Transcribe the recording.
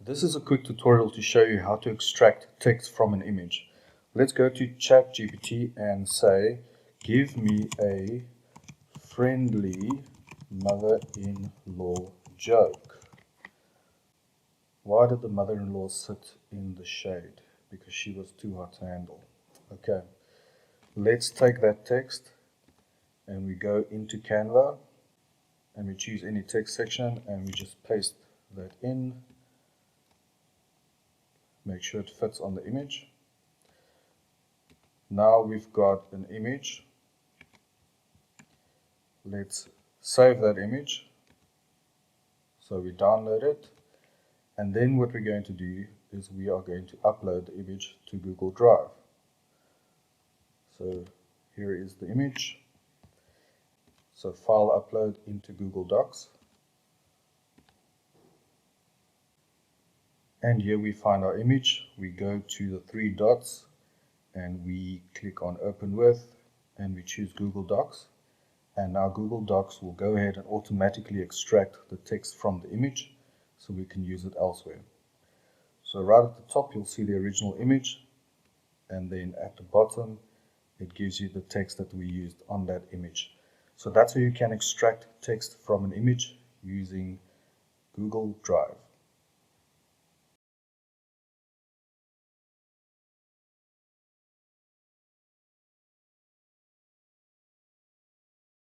This is a quick tutorial to show you how to extract text from an image. Let's go to ChatGPT and say, give me a friendly mother-in-law joke. Why did the mother-in-law sit in the shade? Because she was too hot to handle. Okay, let's take that text and we go into Canva and we choose any text section and we just paste that in. Make sure it fits on the image. Now we've got an image. Let's save that image. So we download it. And then what we're going to do is we are going to upload the image to Google Drive. So here is the image. So file upload into Google Docs. And here we find our image. We go to the three dots and we click on open with and we choose Google Docs. And now Google Docs will go ahead and automatically extract the text from the image so we can use it elsewhere. So right at the top you'll see the original image, and then at the bottom it gives you the text that we used on that image. So that's how you can extract text from an image using Google Drive.